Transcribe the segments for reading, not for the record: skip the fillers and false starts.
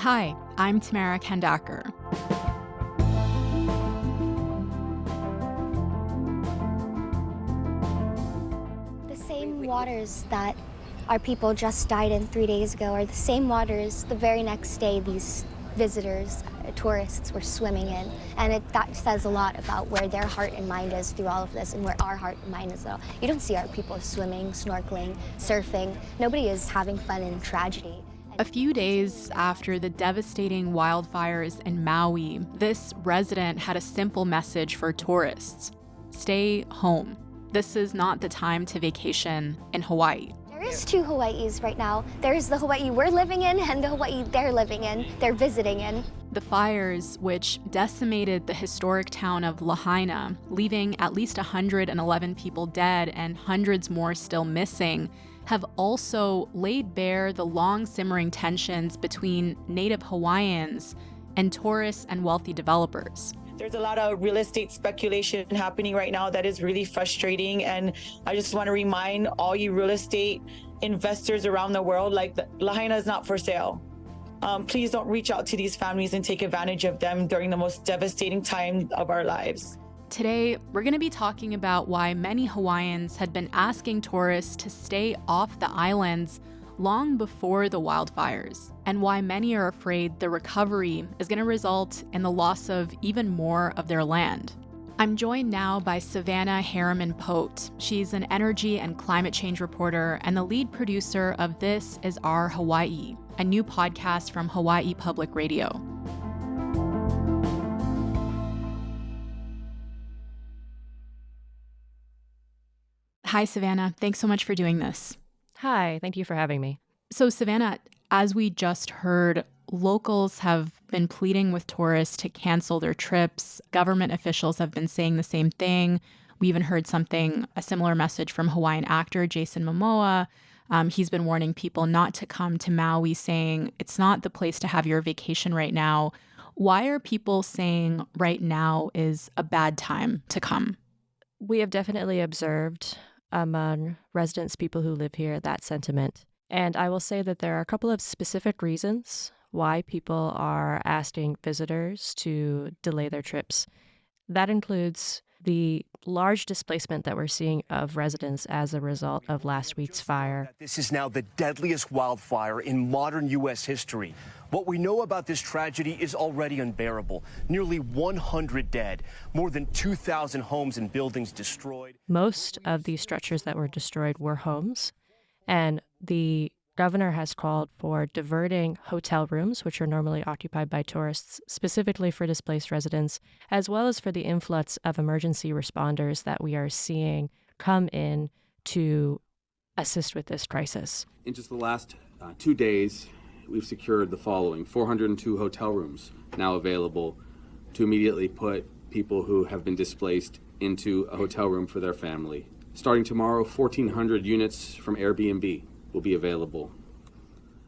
Hi, I'm Tamara Kandaker. The same waters that our people just died in 3 days ago are the same waters the very next day these visitors, tourists, were swimming in. And that says a lot about where their heart and mind is through all of this and where our heart and mind is though. You don't see our people swimming, snorkeling, surfing. Nobody is having fun in tragedy. A few days after the devastating wildfires in Maui, this resident had a simple message for tourists. Stay home. This is not the time to vacation in Hawaii. There is two Hawaiis right now. There's the Hawaii we're living in and the Hawaii they're living in, they're visiting in. The fires, which decimated the historic town of Lahaina, leaving at least 111 people dead and hundreds more still missing, have also laid bare the long-simmering tensions between Native Hawaiians and tourists and wealthy developers. There's a lot of real estate speculation happening right now that is really frustrating. And I just want to remind all you real estate investors around the world, Lahaina is not for sale. Please don't reach out to these families and take advantage of them during the most devastating time of our lives. Today, we're going to be talking about why many Hawaiians had been asking tourists to stay off the islands long before the wildfires, and why many are afraid the recovery is going to result in the loss of even more of their land. I'm joined now by Savannah Harriman-Pote. She's an energy and climate change reporter and the lead producer of This Is Our Hawaii, a new podcast from Hawaii Public Radio. Hi, Savannah. Thanks so much for doing this. Hi, thank you for having me. So, Savannah, as we just heard, locals have been pleading with tourists to cancel their trips. Government officials have been saying the same thing. We even heard a similar message from Hawaiian actor Jason Momoa. He's been warning people not to come to Maui, saying it's not the place to have your vacation right now. Why are people saying right now is a bad time to come? We have definitely observed among residents, people who live here, that sentiment. And I will say that there are a couple of specific reasons why people are asking visitors to delay their trips. That includes the large displacement that we're seeing of residents as a result of last week's fire. This is now the deadliest wildfire in modern U.S. history. What we know about this tragedy is already unbearable. Nearly 100 dead, more than 2,000 homes and buildings destroyed. Most of these structures that were destroyed were homes, and the governor has called for diverting hotel rooms, which are normally occupied by tourists, specifically for displaced residents, as well as for the influx of emergency responders that we are seeing come in to assist with this crisis. In just the last 2 days, we've secured the following: 402 hotel rooms now available to immediately put people who have been displaced into a hotel room for their family. Starting tomorrow, 1,400 units from Airbnb will be available.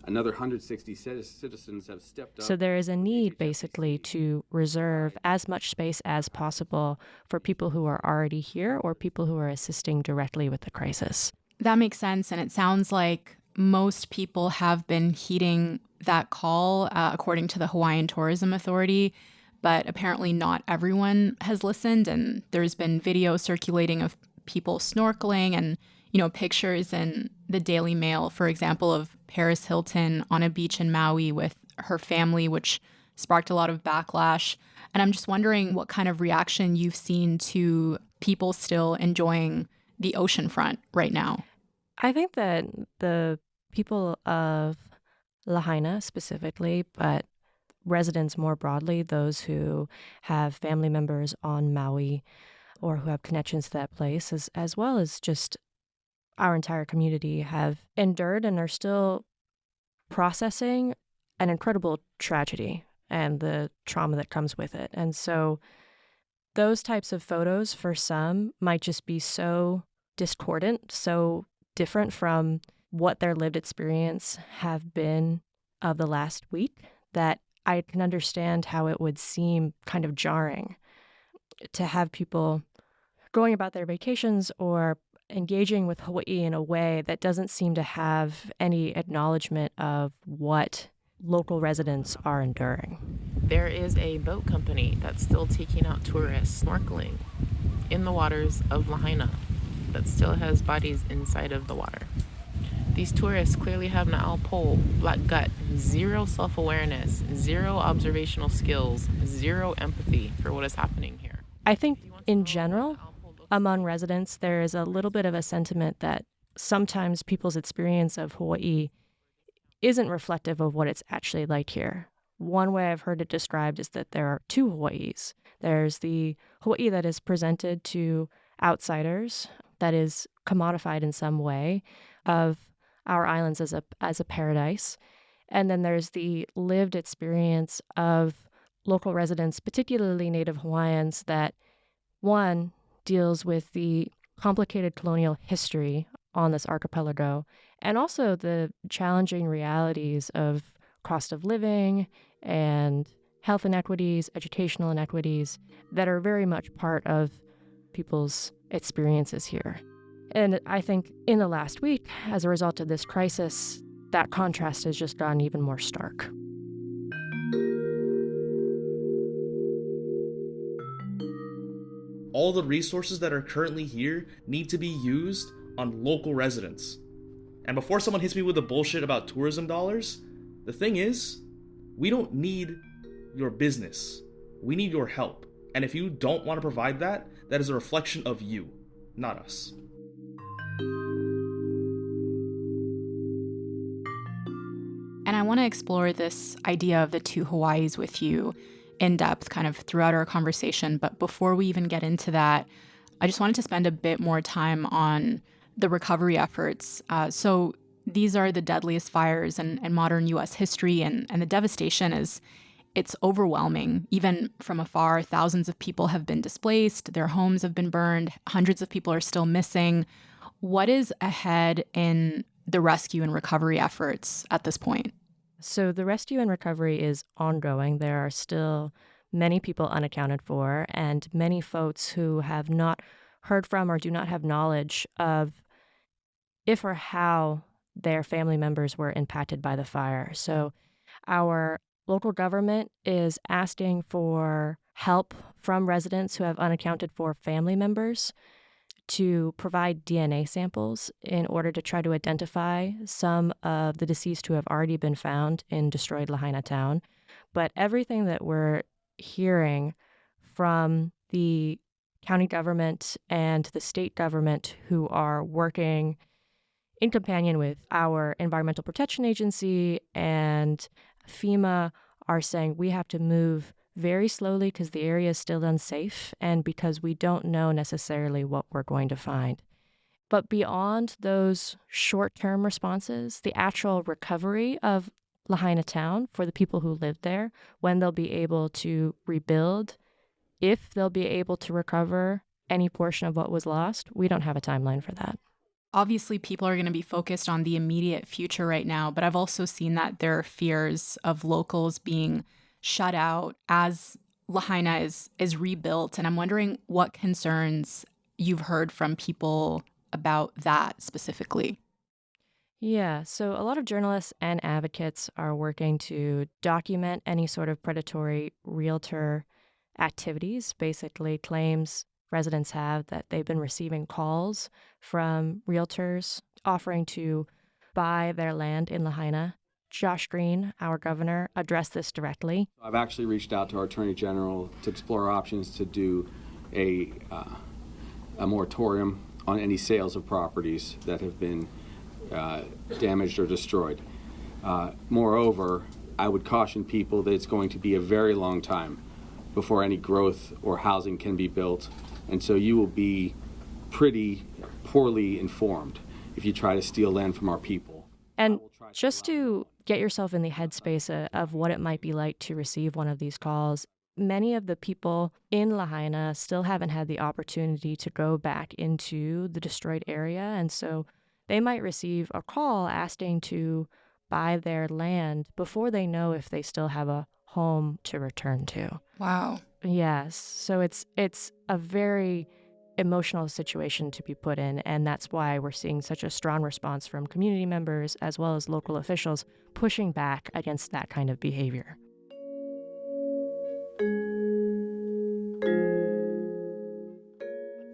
Another 160 citizens have stepped up. So there is a need, basically, to reserve as much space as possible for people who are already here or people who are assisting directly with the crisis. That makes sense, and it sounds like most people have been heeding that call, according to the Hawaiian Tourism Authority, but apparently not everyone has listened, and there's been video circulating of people snorkeling and pictures in the Daily Mail, for example, of Paris Hilton on a beach in Maui with her family, which sparked a lot of backlash. And I'm just wondering what kind of reaction you've seen to people still enjoying the oceanfront right now. I think that the people of Lahaina specifically, but residents more broadly, those who have family members on Maui or who have connections to that place, as well as just our entire community, have endured and are still processing an incredible tragedy and the trauma that comes with it. And so those types of photos for some might just be so discordant, so different from what their lived experience have been of the last week, that I can understand how it would seem kind of jarring to have people going about their vacations or engaging with Hawaii in a way that doesn't seem to have any acknowledgement of what local residents are enduring. There is a boat company that's still taking out tourists snorkeling in the waters of Lahaina that still has bodies inside of the water. These tourists clearly have Na'al pole, black gut, zero self-awareness, zero observational skills, zero empathy for what is happening here. I think in general, among residents, there is a little bit of a sentiment that sometimes people's experience of Hawaii isn't reflective of what it's actually like here. One way I've heard it described is that there are two Hawaiis. There's the Hawaii that is presented to outsiders, that is commodified in some way, of our islands as a paradise. And then there's the lived experience of local residents, particularly Native Hawaiians, that one deals with the complicated colonial history on this archipelago, and also the challenging realities of cost of living and health inequities, educational inequities that are very much part of people's experiences here. And I think in the last week, as a result of this crisis, that contrast has just gotten even more stark. All the resources that are currently here need to be used on local residents. And before someone hits me with the bullshit about tourism dollars, the thing is, we don't need your business. We need your help. And if you don't want to provide that, that is a reflection of you, not us. And I want to explore this idea of the two Hawaiis with you in depth kind of throughout our conversation. But before we even get into that, I just wanted to spend a bit more time on the recovery efforts. So these are the deadliest fires in modern U.S. history, and the devastation it's overwhelming. Even from afar, thousands of people have been displaced, their homes have been burned, hundreds of people are still missing. What is ahead in the rescue and recovery efforts at this point? So the rescue and recovery is ongoing. There are still many people unaccounted for, and many folks who have not heard from or do not have knowledge of if or how their family members were impacted by the fire. So our local government is asking for help from residents who have unaccounted for family members to provide DNA samples in order to try to identify some of the deceased who have already been found in destroyed Lahaina town. But everything that we're hearing from the county government and the state government, who are working in companion with our Environmental Protection Agency and FEMA, are saying we have to move very slowly because the area is still unsafe and because we don't know necessarily what we're going to find. But beyond those short-term responses, the actual recovery of Lahaina town for the people who live there, when they'll be able to rebuild, if they'll be able to recover any portion of what was lost, we don't have a timeline for that. Obviously, people are going to be focused on the immediate future right now, but I've also seen that there are fears of locals being shut out as Lahaina is rebuilt. And I'm wondering what concerns you've heard from people about that specifically. Yeah, so a lot of journalists and advocates are working to document any sort of predatory realtor activities, basically claims residents have that they've been receiving calls from realtors offering to buy their land in Lahaina. Josh Green, our governor, addressed this directly. I've actually reached out to our Attorney General to explore options to do a moratorium on any sales of properties that have been damaged or destroyed. Moreover, I would caution people that it's going to be a very long time before any growth or housing can be built, and so you will be pretty poorly informed if you try to steal land from our people. And just to get yourself in the headspace of what it might be like to receive one of these calls, many of the people in Lahaina still haven't had the opportunity to go back into the destroyed area, and so they might receive a call asking to buy their land before they know if they still have a home to return to. Wow. Yes. So it's a very emotional situation to be put in, and that's why we're seeing such a strong response from community members as well as local officials pushing back against that kind of behavior.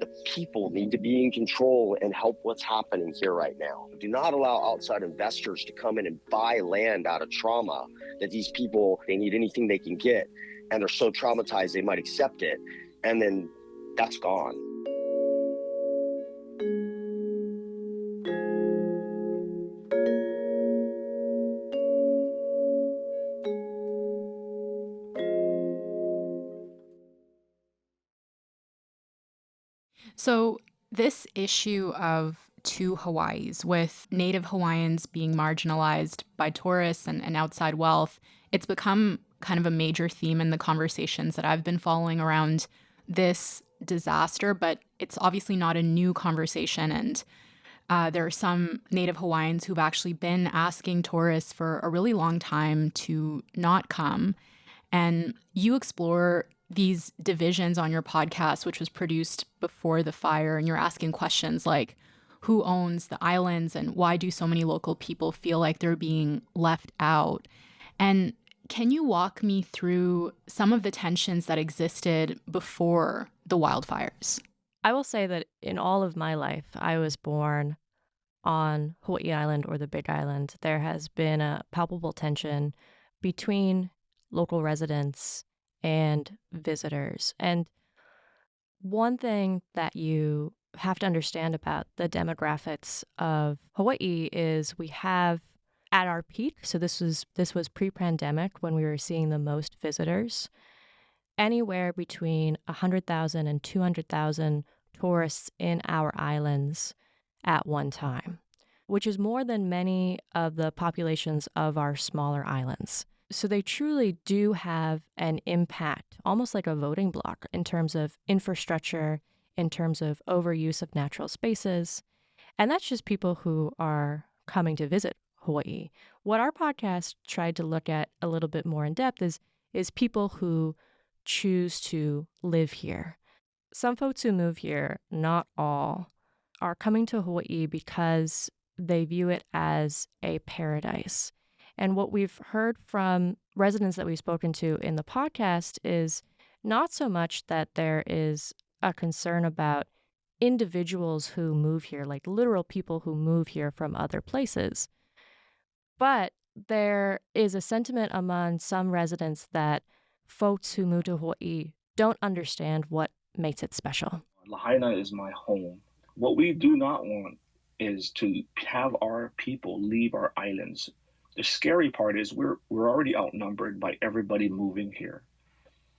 The people need to be in control and help what's happening here right now. Do not allow outside investors to come in and buy land out of trauma that these people, they need anything they can get, and they're so traumatized they might accept it, and then that's gone. So this issue of two Hawaiis, with Native Hawaiians being marginalized by tourists and outside wealth, it's become kind of a major theme in the conversations that I've been following around this disaster, but it's obviously not a new conversation. And there are some Native Hawaiians who've actually been asking tourists for a really long time to not come. And you explore these divisions on your podcast, which was produced before the fire, and you're asking questions like, who owns the islands and why do so many local people feel like they're being left out? And can you walk me through some of the tensions that existed before the wildfires? I will say that in all of my life, I was born on Hawaii Island or the Big Island. There has been a palpable tension between local residents and visitors. And one thing that you have to understand about the demographics of Hawaii is we have at our peak, so this was pre-pandemic when we were seeing the most visitors, anywhere between 100,000 and 200,000 tourists in our islands at one time, which is more than many of the populations of our smaller islands. So they truly do have an impact, almost like a voting bloc, in terms of infrastructure, in terms of overuse of natural spaces. And that's just people who are coming to visit Hawaii. What our podcast tried to look at a little bit more in depth is people who choose to live here. Some folks who move here, not all, are coming to Hawaii because they view it as a paradise. And what we've heard from residents that we've spoken to in the podcast is not so much that there is a concern about individuals who move here, like literal people who move here from other places, but there is a sentiment among some residents that folks who move to Hawaii don't understand what makes it special. Lahaina is my home. What we do not want is to have our people leave our islands. The scary part is we're already outnumbered by everybody moving here.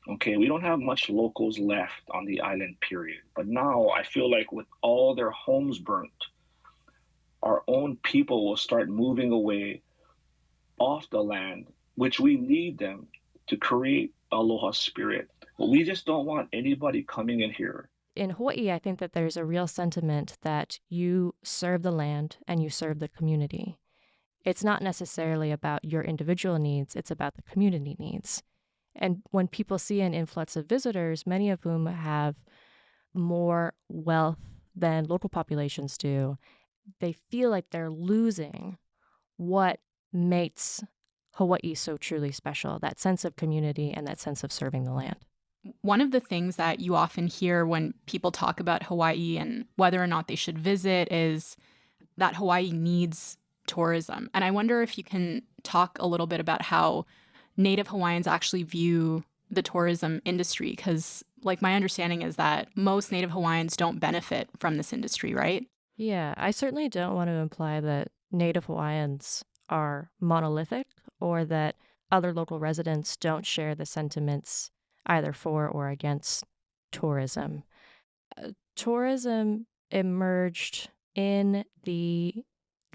Okay, we don't have much locals left on the island, period. But now I feel like with all their homes burnt, our own people will start moving away off the land, which we need them to create aloha spirit. But we just don't want anybody coming in here. In Hawaii, I think that there's a real sentiment that you serve the land and you serve the community. It's not necessarily about your individual needs, it's about the community needs. And when people see an influx of visitors, many of whom have more wealth than local populations do, they feel like they're losing what makes Hawaii so truly special, that sense of community and that sense of serving the land. One of the things that you often hear when people talk about Hawaii and whether or not they should visit is that Hawaii needs tourism. And I wonder if you can talk a little bit about how Native Hawaiians actually view the tourism industry, because like my understanding is that most Native Hawaiians don't benefit from this industry, right? Yeah, I certainly don't want to imply that Native Hawaiians are monolithic or that other local residents don't share the sentiments either for or against tourism. Tourism emerged in the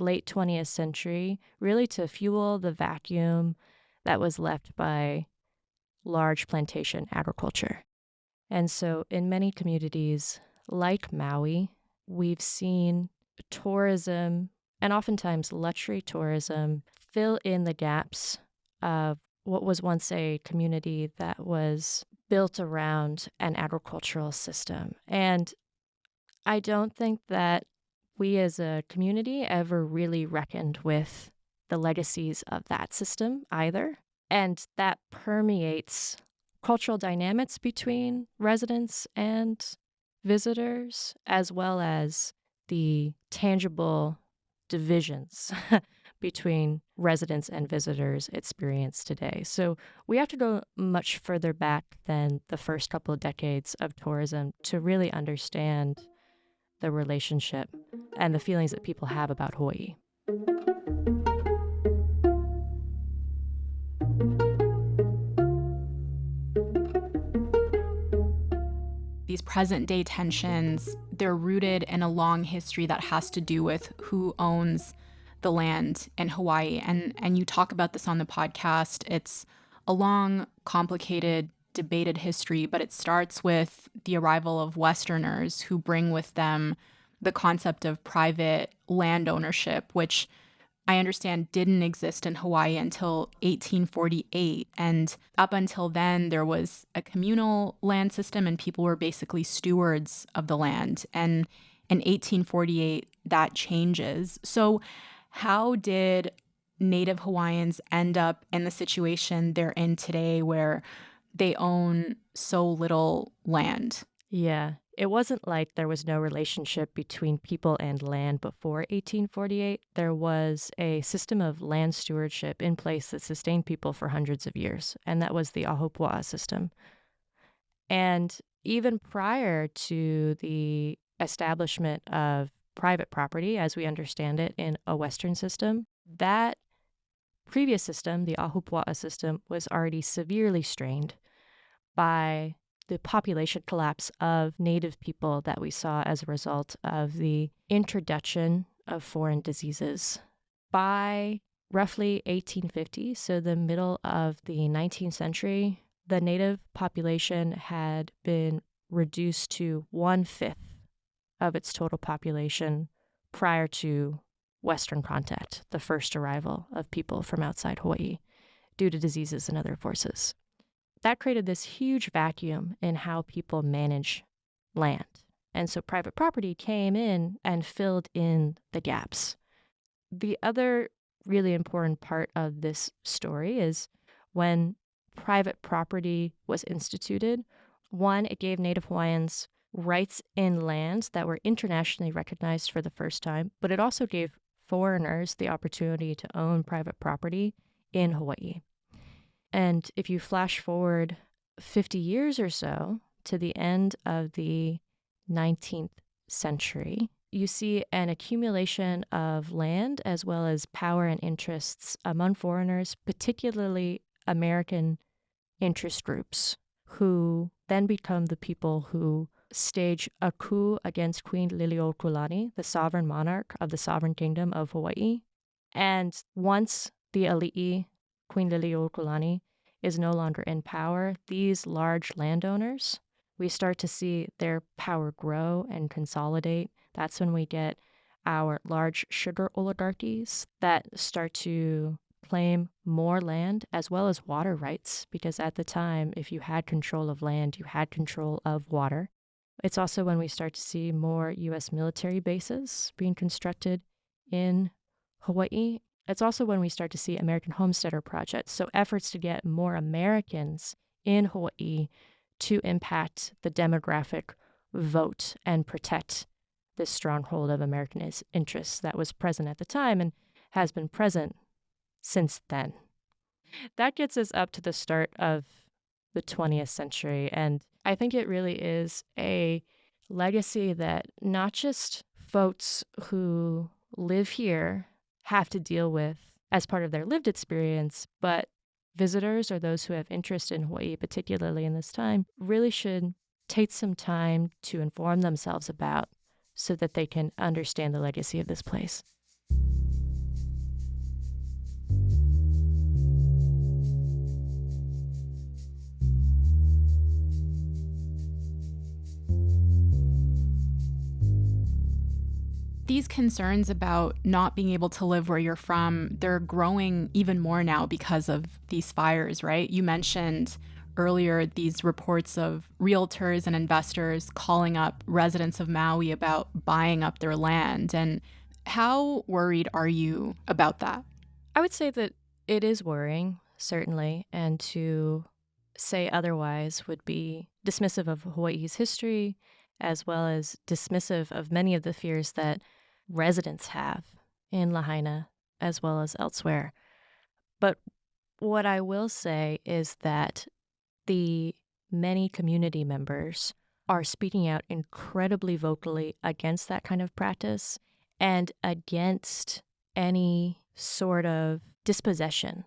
late 20th century really to fuel the vacuum that was left by large plantation agriculture. And so in many communities like Maui, we've seen tourism and oftentimes luxury tourism fill in the gaps of what was once a community that was built around an agricultural system. And I don't think that we as a community ever really reckoned with the legacies of that system either. And that permeates cultural dynamics between residents and visitors, as well as the tangible divisions between residents and visitors experienced today. So we have to go much further back than the first couple of decades of tourism to really understand the relationship and the feelings that people have about Hawaii. These present-day tensions, they're rooted in a long history that has to do with who owns the land in Hawaii. And you talk about this on the podcast. It's a long, complicated, debated history, but it starts with the arrival of Westerners who bring with them the concept of private land ownership, which I understand didn't exist in Hawaii until 1848. And up until then, there was a communal land system and people were basically stewards of the land. And in 1848, that changes. So how did Native Hawaiians end up in the situation they're in today where they own so little land? Yeah, it wasn't like there was no relationship between people and land before 1848. There was a system of land stewardship in place that sustained people for hundreds of years, and that was the Ahupua'a system. And even prior to the establishment of private property, as we understand it in a Western system, that previous system, the Ahupua'a system, was already severely strained by the population collapse of Native people that we saw as a result of the introduction of foreign diseases. By roughly 1850, so the middle of the 19th century, the Native population had been reduced to 1/5 of its total population prior to Western contact, the first arrival of people from outside Hawaii, due to diseases and other forces. That created this huge vacuum in how people manage land. And so private property came in and filled in the gaps. The other really important part of this story is when private property was instituted, one, it gave Native Hawaiians rights in lands that were internationally recognized for the first time, but it also gave foreigners the opportunity to own private property in Hawaii. And if you flash forward 50 years or so to the end of the 19th century, you see an accumulation of land as well as power and interests among foreigners, particularly American interest groups, who then become the people who stage a coup against Queen Liliuokalani, the sovereign monarch of the sovereign kingdom of Hawaii. And once the ali'i, Queen Liliuokalani, is no longer in power, these large landowners, we start to see their power grow and consolidate. That's when we get our large sugar oligarchies that start to claim more land as well as water rights, because at the time, if you had control of land, you had control of water. It's also when we start to see more U.S. military bases being constructed in Hawaii. It's also when we start to see American homesteader projects, so efforts to get more Americans in Hawaii to impact the demographic vote and protect this stronghold of American interests that was present at the time and has been present since then. That gets us up to the start of the 20th century, and I think it really is a legacy that not just folks who live here have to deal with as part of their lived experience, but visitors or those who have interest in Hawaii, particularly in this time, really should take some time to inform themselves about so that they can understand the legacy of this place. These concerns about not being able to live where you're from, they're growing even more now because of these fires, right? You mentioned earlier these reports of realtors and investors calling up residents of Maui about buying up their land. And how worried are you about that? I would say that it is worrying, certainly, and to say otherwise would be dismissive of Hawaii's history, as well as dismissive of many of the fears that residents have in Lahaina as well as elsewhere. But what I will say is that the many community members are speaking out incredibly vocally against that kind of practice and against any sort of dispossession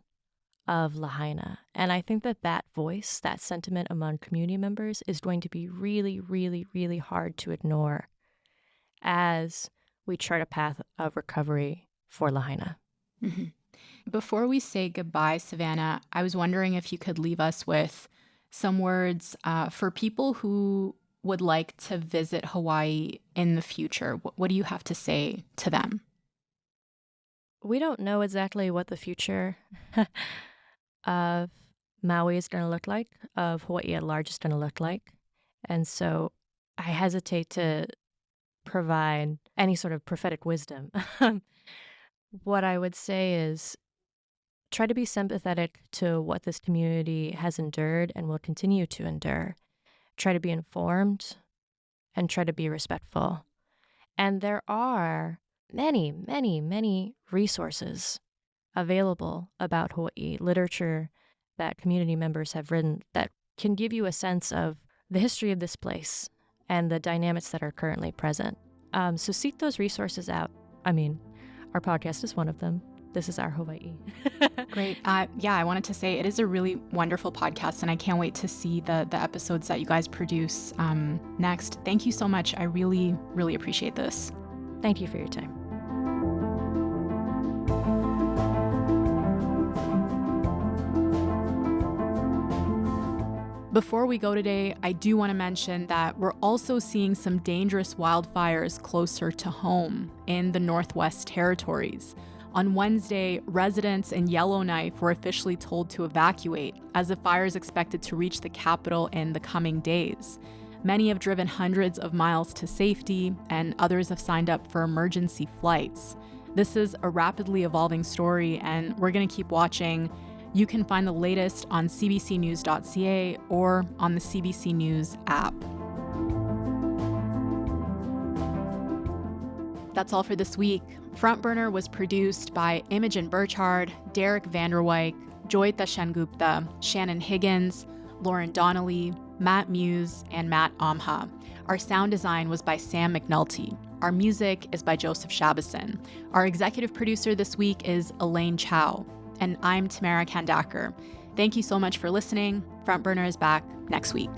of Lahaina. And I think that that voice, that sentiment among community members is going to be really, really, really hard to ignore as we chart a path of recovery for Lahaina. Mm-hmm. Before we say goodbye, Savannah, I was wondering if you could leave us with some words for people who would like to visit Hawaii in the future. What do you have to say to them? We don't know exactly what the future of Maui is going to look like, of Hawaii at large is going to look like. And so I hesitate to provide any sort of prophetic wisdom. What I would say is try to be sympathetic to what this community has endured and will continue to endure. Try to be informed and try to be respectful. And there are many, many, many resources available about Hawaii, literature that community members have written that can give you a sense of the history of this place and the dynamics that are currently present. So seek those resources out. I mean, our podcast is one of them. This is our Hawaii. Great. Yeah, I wanted to say it is a really wonderful podcast, and I can't wait to see the episodes that you guys produce next. Thank you so much. I really, really appreciate this. Thank you for your time. Before we go today, I do want to mention that we're also seeing some dangerous wildfires closer to home in the Northwest Territories. On Wednesday, residents in Yellowknife were officially told to evacuate as the fire is expected to reach the capital in the coming days. Many have driven hundreds of miles to safety, and others have signed up for emergency flights. This is a rapidly evolving story, and we're going to keep watching. You can find the latest on CBCNews.ca or on the CBC News app. That's all for this week. Front Burner was produced by Imogen Burchard, Derek Vanderwyk, Joy Tashengupta, Shannon Higgins, Lauren Donnelly, Matt Muse, and Matt Amha. Our sound design was by Sam McNulty. Our music is by Joseph Shabison. Our executive producer this week is Elaine Chow. And I'm Tamara Kandaker. Thank you so much for listening. Front Burner is back next week.